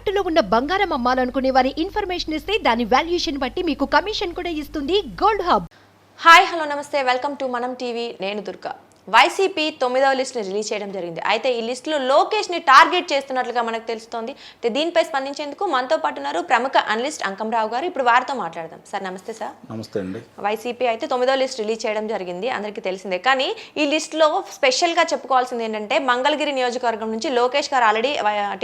తాకట్టులో ఉన్న బంగారం అమ్మాలనుకునే వారి ఇన్ఫర్మేషన్ ఇస్తే దాని వాల్యుయేషన్ బట్టి మీకు కమిషన్ కూడా ఇస్తుంది గోల్డ్ హబ్. హాయ్ హలో నమస్తే, వెల్కమ్ టు మనం టీవీ. నేను దుర్గా. వైసీపీ 9వ లిస్ట్ని రిలీజ్ చేయడం జరిగింది. అయితే ఈ లిస్టులో లోకేష్ని టార్గెట్ చేస్తున్నట్లుగా మనకు తెలుస్తోంది. దీనిపై స్పందించేందుకు మనతో పాటు ఉన్నారు ప్రముఖ అనలిస్ట్ అంకంరావు గారు. ఇప్పుడు వారితో మాట్లాడదాం. సార్ నమస్తే. సార్ నమస్తే అండి. వైసీపీ అయితే 9వ లిస్ట్ రిలీజ్ చేయడం జరిగింది, అందరికీ తెలిసిందే. కానీ ఈ లిస్టులో స్పెషల్గా చెప్పుకోవాల్సింది ఏంటంటే మంగళగిరి నియోజకవర్గం నుంచి లోకేష్ గారు ఆల్రెడీ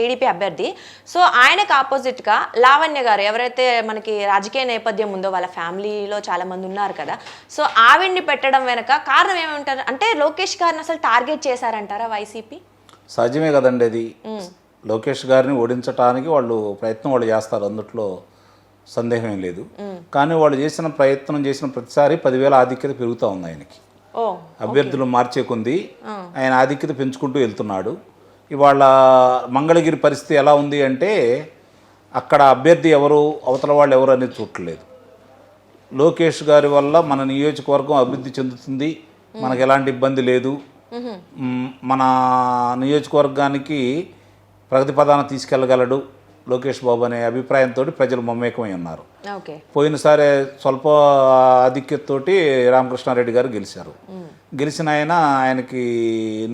టీడీపీ అభ్యర్థి. సో ఆయనకు ఆపోజిట్గా లావణ్య గారు, ఎవరైతే మనకి రాజకీయ నేపథ్యం ఉందో, వాళ్ళ ఫ్యామిలీలో చాలా మంది ఉన్నారు కదా. సో ఆవిడ్ని పెట్టడం వెనక కారణం ఏమంటారు అంటే లోకేష్ గారిని అసలు టార్గెట్ చేశారంటారా వైసీపీ? సాధ్యమే కదండి అది. లోకేష్ గారిని ఓడించడానికి వాళ్ళు చేస్తారు, అందుట్లో సందేహం ఏం లేదు. కానీ వాళ్ళు చేసిన ప్రతిసారి 10,000 ఆధిక్యత పెరుగుతూ ఉంది ఆయనకి. అభ్యర్థులు మార్చే కొంది ఆయన ఆధిక్యత పెంచుకుంటూ వెళ్తున్నాడు. ఇవాళ మంగళగిరి పరిస్థితి ఎలా ఉంది అంటే అక్కడ అభ్యర్థి ఎవరు, అవతల వాళ్ళు ఎవరు అనేది చూడలేదు. లోకేష్ గారి వల్ల మన నియోజకవర్గం అభివృద్ధి చెందుతుంది, మనకు ఎలాంటి ఇబ్బంది లేదు, మన నియోజకవర్గానికి ప్రగతి పదాన తీసుకెళ్ళగలడు లోకేష్ బాబు అనే అభిప్రాయంతో ప్రజలు మమేకమై ఉన్నారు. పోయినసారి స్వల్ప ఆధిక్యతతోటి రామకృష్ణారెడ్డి గారు గెలిచారు. గెలిచిన ఆయనకి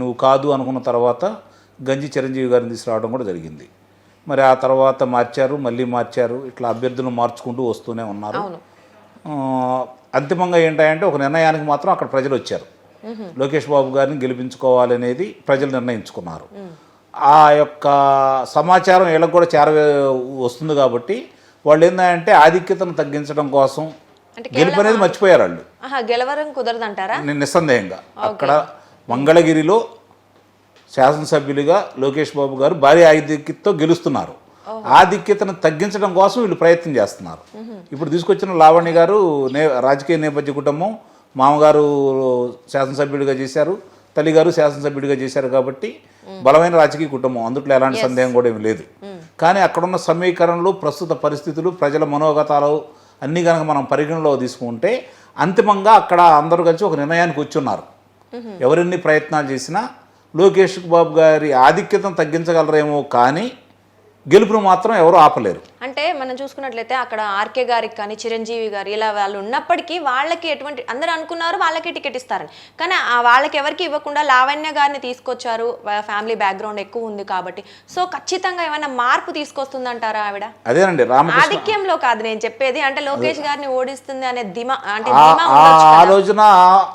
నువ్వు కాదు అనుకున్న తర్వాత గంజి చిరంజీవి గారిని తీసుకురావడం కూడా జరిగింది. మరి ఆ తర్వాత మళ్ళీ మార్చారు. ఇట్లా అభ్యర్థులను మార్చుకుంటూ వస్తూనే ఉన్నారు. అంతిమంగా ఏంటంటే ఒక నిర్ణయానికి మాత్రం అక్కడ ప్రజలు వచ్చారు. లోకేష్ బాబు గారిని గెలిపించుకోవాలనేది ప్రజలు నిర్ణయించుకున్నారు. ఆ యొక్క సమాచారం వీళ్ళకి కూడా వస్తుంది కాబట్టి వాళ్ళు ఏంటంటే ఆధిక్యతను తగ్గించడం కోసం గెలుపు అనేది మర్చిపోయారు. వాళ్ళు గెలవరం కుదరదంటారా? నిస్సందేహంగా అక్కడ మంగళగిరిలో శాసనసభ్యులుగా లోకేష్ బాబు గారు భారీ ఆధిక్యతతో గెలుస్తున్నారు. ఆధిక్యతను తగ్గించడం కోసం వీళ్ళు ప్రయత్నం చేస్తున్నారు. ఇప్పుడు తీసుకొచ్చిన లావణ్య గారు రాజకీయ నేపథ్య కుటుంబం, మామగారు శాసనసభ్యుడిగా చేశారు, తల్లిగారు శాసనసభ్యుడిగా చేశారు కాబట్టి బలమైన రాజకీయ కుటుంబం, అందుట్లో ఎలాంటి సందేహం కూడా ఏమి లేదు. కానీ అక్కడున్న సమీకరణలు, ప్రస్తుత పరిస్థితులు, ప్రజల మనోగతాలు అన్నీ కనుక మనం పరిగణలో తీసుకుంటే అంతిమంగా అక్కడ అందరూ కలిసి ఒక నిర్ణయానికి వచ్చున్నారు. ఎవరెన్ని ప్రయత్నాలు చేసినా లోకేష్ బాబు గారి ఆధిక్యతను తగ్గించగలరేమో కానీ గెలుపును మాత్రం ఎవరు ఆపలేరు. అంటే మనం చూసుకున్నట్లయితే అక్కడ ఆర్కే గారికి కానీ చిరంజీవి గారు ఇలా వాళ్ళు ఉన్నప్పటికీ వాళ్ళకి ఎటువంటి అందరూ అనుకున్నారు వాళ్ళకి టికెట్ ఇస్తారని, కానీ వాళ్ళకి ఎవరికి ఇవ్వకుండా లావణ్య గారిని తీసుకొచ్చారు. ఫ్యామిలీ బ్యాక్గ్రౌండ్ ఎక్కువ ఉంది కాబట్టి. సో ఖచ్చితంగా ఏమైనా మార్పు తీసుకొస్తుందంటారా ఆవిడ? అదేనండి, ఆధిక్యంలో కాదు నేను చెప్పేది, అంటే లోకేష్ గారిని ఓడిస్తుంది అనే ఆలోచన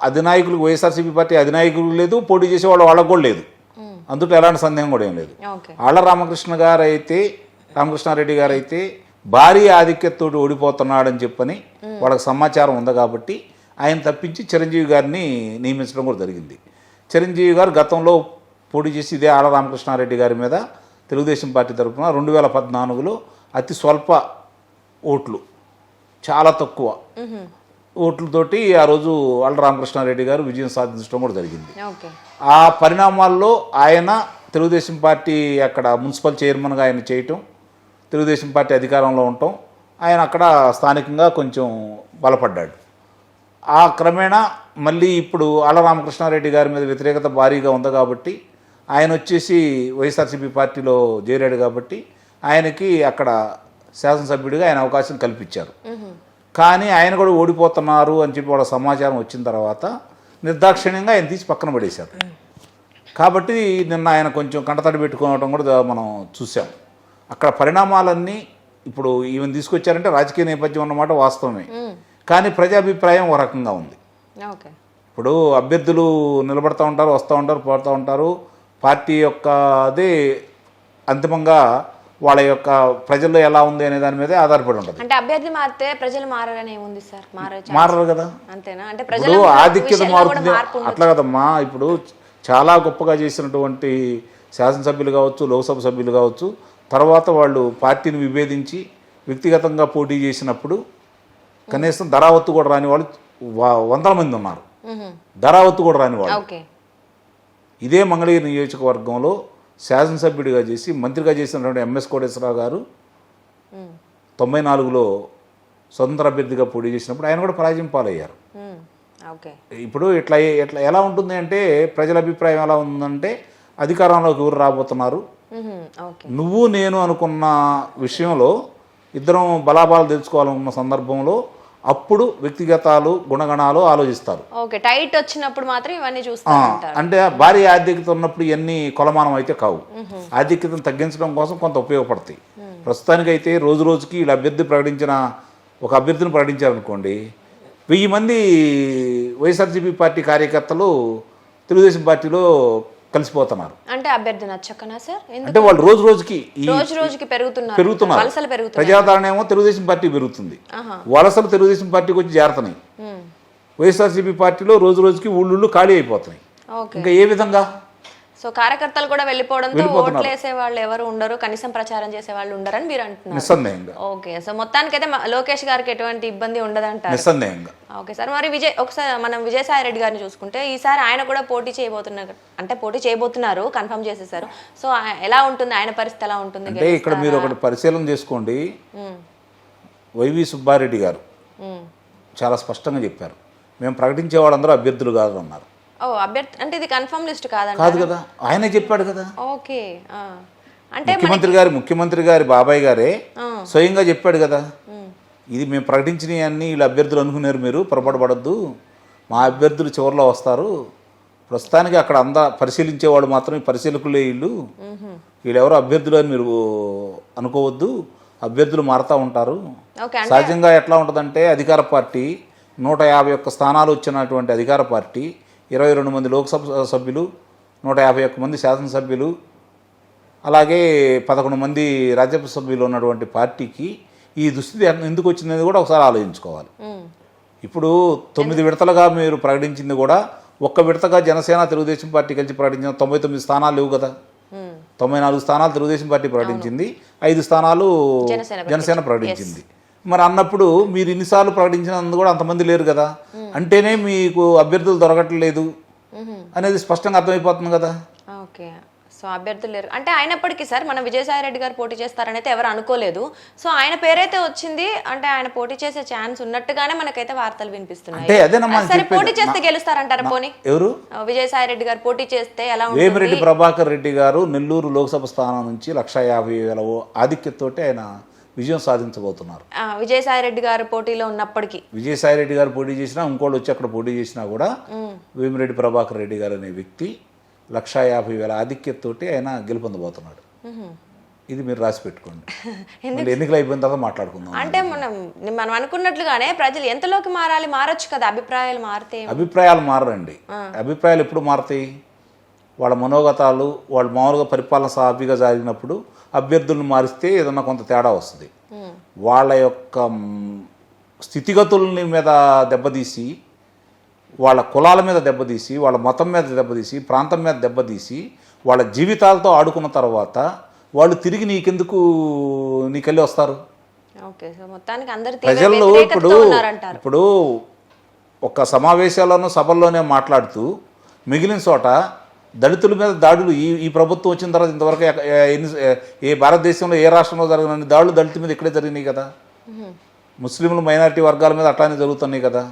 అధినాయకులకు, వైఎస్ఆర్సీపీ పార్టీ అధినాయకులు లేదు, పోటీ చేసే వాళ్ళకు కూడా లేదు. అందులో ఎలాంటి సందేహం కూడా ఏం లేదు. ఆళ్ల రామకృష్ణారెడ్డి గారు అయితే భారీ ఆధిక్యతతో ఓడిపోతున్నాడని చెప్పని వాళ్ళకి సమాచారం ఉంది కాబట్టి ఆయన తప్పించి చిరంజీవి గారిని నియమించడం కూడా జరిగింది. చిరంజీవి గారు గతంలో పోటీ చేసి ఇదే ఆళ్ల రామకృష్ణారెడ్డి గారి మీద తెలుగుదేశం పార్టీ తరఫున 2014లో అతి స్వల్ప ఓట్లు, చాలా తక్కువ ఓట్లతోటి ఆ రోజు ఆళ్ల రామకృష్ణారెడ్డి గారు విజయం సాధించడం కూడా జరిగింది. ఆ పరిణామాల్లో ఆయన తెలుగుదేశం పార్టీ అక్కడ మున్సిపల్ చైర్మన్గా ఆయన చేయటం, తెలుగుదేశం పార్టీ అధికారంలో ఉండటం, ఆయన అక్కడ స్థానికంగా కొంచెం బలపడ్డాడు. ఆ క్రమేణా మళ్ళీ ఇప్పుడు ఆళ్ల రామకృష్ణారెడ్డి గారి మీద వ్యతిరేకత భారీగా ఉంది కాబట్టి ఆయన వచ్చేసి వైఎస్ఆర్సీపీ పార్టీలో చేరాడు కాబట్టి ఆయనకి అక్కడ శాసనసభ్యుడిగా ఆయన అవకాశం కల్పించారు. కానీ ఆయన కూడా ఓడిపోతున్నారు అని చెప్పి వాళ్ళ సమాచారం వచ్చిన తర్వాత నిర్దాక్షిణ్యంగా ఆయన తీసి పక్కన పడేశారు. కాబట్టి నిన్న ఆయన కొంచెం కంటతడి పెట్టుకోవడం కూడా మనం చూసాం. అక్కడ పరిణామాలన్నీ ఇప్పుడు ఈవెన్ తీసుకొచ్చారంటే రాజకీయ నేపథ్యం అన్నమాట వాస్తవమే, కానీ ప్రజాభిప్రాయం ఒక రకంగా ఉంది. ఇప్పుడు అభ్యర్థులు నిలబడుతూ ఉంటారు, వస్తూ ఉంటారు, పోతూ ఉంటారు. పార్టీ యొక్క అదే అంతిమంగా వాళ్ళ యొక్క ప్రజల్లో ఎలా ఉంది అనే దాని మీదే ఆధారపడి ఉంటుంది. అంటే అభ్యర్థి మారితే ప్రజలు మారని ఏముంది సార్? మారరు కదా. అంతేనా? అంటే ఇప్పుడు ఆధిక్యత మారుతుంది అట్లా కదమ్మా. ఇప్పుడు చాలా గొప్పగా చేసినటువంటి శాసనసభ్యులు కావచ్చు, లోక్సభ సభ్యులు కావచ్చు, తర్వాత వాళ్ళు పార్టీని విభేదించి వ్యక్తిగతంగా పోటీ చేసినప్పుడు కనీసం ధరావత్తు కూడా రాని వాళ్ళు 100 మంది ఉన్నారు. ధరావత్తు కూడా రాని వాళ్ళు. ఇదే మంగళగిరి నియోజకవర్గంలో శాసనసభ్యుడిగా చేసి మంత్రిగా చేసినటువంటి ఎంఎస్ కోటేశ్వరరావు గారు 94లో స్వతంత్ర అభ్యర్థిగా పోటీ చేసినప్పుడు ఆయన కూడా పరాజయం పాలయ్యారు. ఇప్పుడు ఇట్లా ఎలా ఉంటుంది అంటే ప్రజల అభిప్రాయం ఎలా ఉందంటే అధికారంలోకి ఎవరు రాబోతున్నారు, ఓకే. నువ్వు నేను అనుకున్న విషయంలో ఇద్దరం బలాబలాలు తెలుసుకోవాలనుకున్న సందర్భంలో అప్పుడు వ్యక్తిగతాలు గుణగణాలు ఆలోచిస్తారు. ఓకే, టైట్ వచ్చినప్పుడు మాత్రం ఇవన్నీ చూస్తారు. అంటే భారీ ఆర్థికత ఉన్నప్పుడు ఇవన్నీ కొలమానం అయితే కావు. ఆర్థికతను తగ్గించడం కోసం కొంత ఉపయోగపడతాయి. ప్రస్తుతానికైతే రోజు రోజుకి వీళ్ళ ఒక అభ్యర్థిని ప్రకటించారనుకోండి, 1000 మంది వైఎస్ఆర్సీపీ పార్టీ కార్యకర్తలు తెలుగుదేశం పార్టీలో కలిసిపోతున్నారు. అంటే అభ్యర్థి నచ్చకనా సార్? అంటే వాళ్ళు రోజు రోజుకి పెరుగుతున్నారు. ప్రజాదరణ ఏమో తెలుగుదేశం పార్టీ పెరుగుతుంది, వలసలు తెలుగుదేశం పార్టీకి వచ్చి చేరుతున్నాయి. వైఎస్ఆర్సీపీ పార్టీలో రోజు రోజుకి ఊళ్ళు ఖాళీ అయిపోతున్నాయి. ఇంకా ఏ విధంగా? సో కార్యకర్తలు కూడా వెళ్ళిపోవడంతో ఓట్లు వేసే వాళ్ళు ఎవరు ఉండరు, కనీసం ప్రచారం చేసే వాళ్ళు ఉండరని మీరు అంటున్నారు. నిస్సందేహంగా. ఓకే, సో మొత్తానికైతే లోకేష్ గారికి ఎటువంటి ఇబ్బంది ఉండదంటారు. నిస్సందేహంగా. ఓకే సార్, మరి ఒకసారి మనం విజయసాయి రెడ్డి గారిని చూసుకుంటే ఈసారి ఆయన కూడా పోటీ చేయబోతున్నారు, కన్ఫర్మ్ చేసేసారు. సో ఎలా ఉంటుంది ఆయన పరిస్థితి, ఎలా ఉంటుంది? అంటే ఇక్కడ మీరు ఒకటి పరిశీలన చేసుకోండి. వైవి సుబ్బారెడ్డి గారు చాలా స్పష్టంగా చెప్పారు, మేము ప్రకటించే వాళ్ళందరూ అభ్యర్థులు కాదు అన్నారు. అభ్యర్థి అంటే ఇది కన్ఫర్మ్ లిస్ట్ కాదు కదా, ఆయనే చెప్పాడు కదా. ఓకే, అంటే ముఖ్యమంత్రి గారి బాబాయ్ గారే స్వయంగా చెప్పాడు కదా, ఇది మేము ప్రకటించినవి అన్ని వీళ్ళు అభ్యర్థులు అనుకున్నారు, మీరు పొరపాటు పడద్దు, మా అభ్యర్థులు చివరిలో వస్తారు, ప్రస్తుతానికి అక్కడ పరిశీలించేవాడు మాత్రం పరిశీలకులే వీళ్ళు ఎవరో అభ్యర్థులు అని మీరు అనుకోవద్దు, అభ్యర్థులు మారుతూ ఉంటారు. సహజంగా ఎట్లా ఉంటుందంటే, అధికార పార్టీ 151 స్థానాలు వచ్చినటువంటి అధికార పార్టీ, 22 మంది లోక్సభ సభ్యులు, 151 మంది శాసనసభ్యులు, అలాగే 11 మంది రాజ్యసభ సభ్యులు ఉన్నటువంటి పార్టీకి ఈ దుస్థితి ఎందుకు వచ్చిందని కూడా ఒకసారి ఆలోచించుకోవాలి. ఇప్పుడు 9 విడతలుగా మీరు ప్రకటించింది కూడా, ఒక్క విడతగా జనసేన తెలుగుదేశం పార్టీ కలిసి ప్రకటించిన 99 స్థానాలు లేవు కదా. 94 స్థానాలు తెలుగుదేశం పార్టీ ప్రకటించింది, 5 స్థానాలు జనసేన ప్రకటించింది. మరి అన్నప్పుడు మీరు ఇన్నిసార్లు ప్రకటించినందుకు కూడా అంతమంది లేరు కదా, అంటేనే మీకు అభ్యర్థులు దొరకట్లేదు అనేది స్పష్టంగా అర్థమైపోతుంది కదా. ఓకే, సో అభ్యర్థులు లేరు అంటే అయినప్పటికీ సార్, మనం విజయసాయి రెడ్డి గారు పోటీ చేస్తారనైతే ఎవరు అనుకోలేదు. సో ఆయన పేరైతే వచ్చింది, అంటే ఆయన పోటీ చేసే ఛాన్స్ ఉన్నట్టుగానే మనకైతే వార్తలు వినిపిస్తున్నాయి. సరే, పోటీ చేస్తే గెలుస్తారంటారా? పోనీ ఎవరు? విజయసాయి రెడ్డి గారు పోటీ చేస్తే ఎలా ఉంటుంది? వేమిరెడ్డి ప్రభాకర్ రెడ్డి గారు నెల్లూరు లోక్సభ స్థానం నుంచి 150,000 ఆధిక్యతతోటి ఆయన విజయం సాధించబోతున్నారు. విజయసాయి రెడ్డి గారు పోటీలో ఉన్నప్పటికీ, విజయసాయి రెడ్డి గారు పోటీ చేసినా, ఇంకోళ్ళు వచ్చి అక్కడ పోటీ చేసినా కూడా వేమిరెడ్డి ప్రభాకర్ రెడ్డి గారు అనే వ్యక్తి 150,000 ఆధిక్యతతోటి ఆయన గెలుపొందబోతున్నాడు. ఇది మీరు రాసి పెట్టుకోండి, ఎన్నికలు అయిపోయిన తర్వాత మాట్లాడుకుందాం. అంటే మనం అనుకున్నట్లుగానే ప్రజలు ఎంతలోకి మారొచ్చు కదా, అభిప్రాయాలు మారండి. అభిప్రాయాలు ఎప్పుడు మారుతాయి? వాళ్ళ మనోగతాలు, వాళ్ళు మామూలుగా పరిపాలన సాఫీగా జరిగినప్పుడు అభ్యర్థులను మారిస్తే ఏదన్నా కొంత తేడా వస్తుంది. వాళ్ళ యొక్క స్థితిగతుల్ని మీద దెబ్బతీసి, వాళ్ళ కులాల మీద దెబ్బతీసి, వాళ్ళ మతం మీద దెబ్బతీసి, ప్రాంతం మీద దెబ్బతీసి, వాళ్ళ జీవితాలతో ఆడుకున్న తర్వాత వాళ్ళు తిరిగి నీకెళ్ళి వస్తారు. ప్రజల్లో ఇప్పుడు ఒక సమావేశాల్లోనూ సభల్లోనే మాట్లాడుతూ మిగిలిన చోట దళితుల మీద దాడులు ఈ ప్రభుత్వం వచ్చిన తర్వాత ఇంతవరకు ఏ భారతదేశంలో ఏ రాష్ట్రంలో జరగని దాడులు దళితుల మీద ఇక్కడే జరిగినాయి కదా. ముస్లింలు, మైనారిటీ వర్గాల మీద అట్లానే జరుగుతున్నాయి కదా.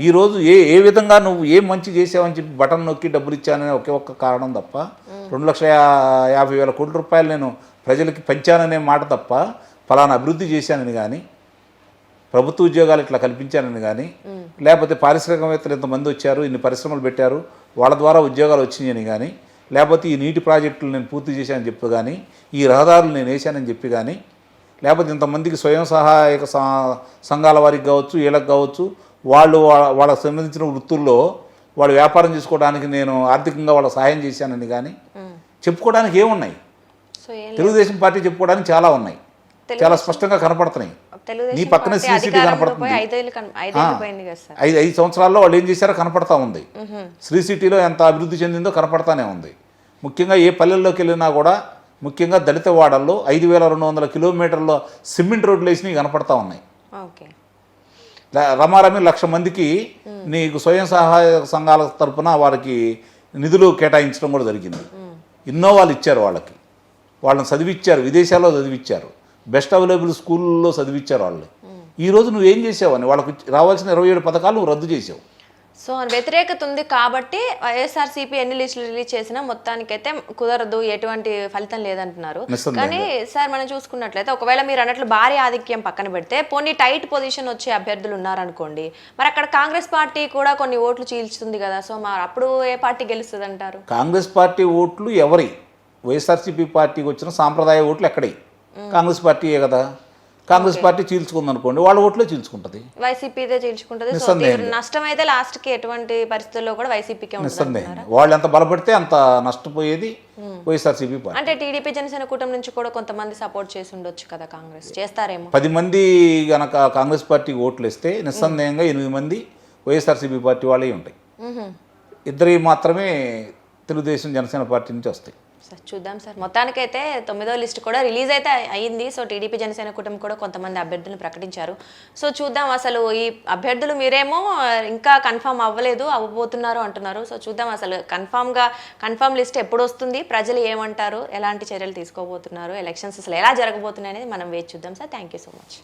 ఈరోజు ఏ విధంగా నువ్వు ఏం మంచి చేసావని చెప్పి బటన్ నొక్కి డబ్బులు ఇచ్చాననే ఒక్క కారణం తప్ప, 2,50,000 కోట్ల రూపాయలు నేను ప్రజలకి పంచాననే మాట తప్ప, ఫలానా అభివృద్ధి చేశానని కానీ, ప్రభుత్వ ఉద్యోగాలు ఇట్లా కల్పించానని కానీ, లేకపోతే పారిశ్రామికవేత్తలు ఇంతమంది వచ్చారు, ఇన్ని పరిశ్రమలు పెట్టారు, వాళ్ళ ద్వారా ఉద్యోగాలు వచ్చినాయని కానీ, లేకపోతే ఈ నీటి ప్రాజెక్టులు నేను పూర్తి చేశానని చెప్పి కానీ, ఈ రహదారులు నేను వేసానని చెప్పి కానీ, లేకపోతే ఇంతమందికి స్వయం సహాయక సంఘాల వారికి కావచ్చు, వీళ్ళకి కావచ్చు, వాళ్ళకి సంబంధించిన వృత్తుల్లో వాళ్ళు వ్యాపారం చేసుకోవడానికి నేను ఆర్థికంగా వాళ్ళకి సహాయం చేశానని కానీ చెప్పుకోవడానికి ఏమున్నాయి? తెలుగుదేశం పార్టీ చెప్పుకోవడానికి చాలా ఉన్నాయి, చాలా స్పష్టంగా కనపడుతున్నాయి. నీ పక్కన శ్రీసిటీ కనపడుతుంది. 5 సంవత్సరాల్లో వాళ్ళు ఏం చేశారో కనపడతా ఉంది. శ్రీసిటీలో ఎంత అభివృద్ధి చెందిందో కనపడతానే ఉంది. ముఖ్యంగా ఏ పల్లెల్లోకి వెళ్ళినా కూడా, ముఖ్యంగా దళిత వాడల్లో 5,200 కిలోమీటర్ల సిమెంట్ రోడ్లు వేసినవి కనపడతా ఉన్నాయి. రమారమి 1,00,000 మందికి నీకు స్వయం సహాయ సంఘాల తరఫున వారికి నిధులు కేటాయించడం కూడా జరిగింది. ఇన్నోవాలు ఇచ్చారు, వాళ్ళని చదివిచ్చారు, విదేశాల్లో చదివిచ్చారు, బెస్ట్ అవైలబుల్ స్కూల్లో చదివిచ్చారు వాళ్ళు. ఈరోజు నువ్వేం చేసావని వాళ్ళకి రావాల్సిన 27 పథకాలు నువ్వు రద్దు చేసావు. సో వ్యతిరేకత ఉంది కాబట్టి వైఎస్ఆర్సీపీ ఎన్ని లిస్టులు రిలీజ్ చేసినా మొత్తానికైతే కుదరదు, ఎటువంటి ఫలితం లేదంటున్నారు. కానీ సార్ మనం చూసుకున్నట్లయితే ఒకవేళ మీరు అన్నట్లు భారీ ఆధిక్యం పక్కన పెడితే పోనీ టైట్ పొజిషన్ వచ్చే అభ్యర్థులు ఉన్నారనుకోండి, మరి అక్కడ కాంగ్రెస్ పార్టీ కూడా కొన్ని ఓట్లు చీల్చుతుంది కదా, సో మరి అప్పుడు ఏ పార్టీ గెలుస్తుంది అంటారు? కాంగ్రెస్ పార్టీ ఓట్లు ఎవరి? వైఎస్ఆర్సీపీ పార్టీకి వచ్చిన సాంప్రదాయ ఓట్లు ఎక్కడై? కాంగ్రెస్ పార్టీయే కదా. కాంగ్రెస్ పార్టీ చీల్చుకుంది అనుకోండి, వాళ్ళ ఓట్లే చీల్చుకుంటది, వైసీపీదే చీల్చుకుంటది. సో నష్టం అయితే లాస్ట్ కి ఎటువంటి పరిస్థితుల్లో కూడా వైసీపీకే ఉంటుంది. వాళ్ళు ఎంత బలపడితే అంత నష్టపోయేది వైఎస్ఆర్సీపీ పార్టీ. అంటే టీడీపీ జనసేన కూటమి నుంచి కూడా కొంతమంది సపోర్ట్ చేసి ఉండొచ్చు కదా, కాంగ్రెస్ చేస్తారేమో. 10 మంది గనక కాంగ్రెస్ పార్టీకి ఓట్లు వేస్తే నిస్సందేహంగా 8 మంది వైఎస్ఆర్సీపీ పార్టీ వాళ్ళే ఉంటాయి. 2 మాత్రమే తెలుగుదేశం జనసేన పార్టీ నుంచి వస్తాయి. సార్ చూద్దాం సార్. మొత్తానికైతే 9వ లిస్ట్ కూడా రిలీజ్ అయితే అయ్యింది. సో టీడీపీ జనసేన కూటమి కూడా కొంతమంది అభ్యర్థులను ప్రకటించారు. సో చూద్దాం అసలు ఈ అభ్యర్థులు మీరేమో ఇంకా కన్ఫర్మ్ అవ్వబోతున్నారు అంటున్నారు. సో చూద్దాం అసలు కన్ఫర్మ్ లిస్ట్ ఎప్పుడు వస్తుంది, ప్రజలు ఏమంటారు, ఎలాంటి చర్యలు తీసుకోబోతున్నారు, ఎలక్షన్స్ అసలు ఎలా జరగబోతున్నాయి అనేది మనం వేచి చూద్దాం sir. Thank you so much.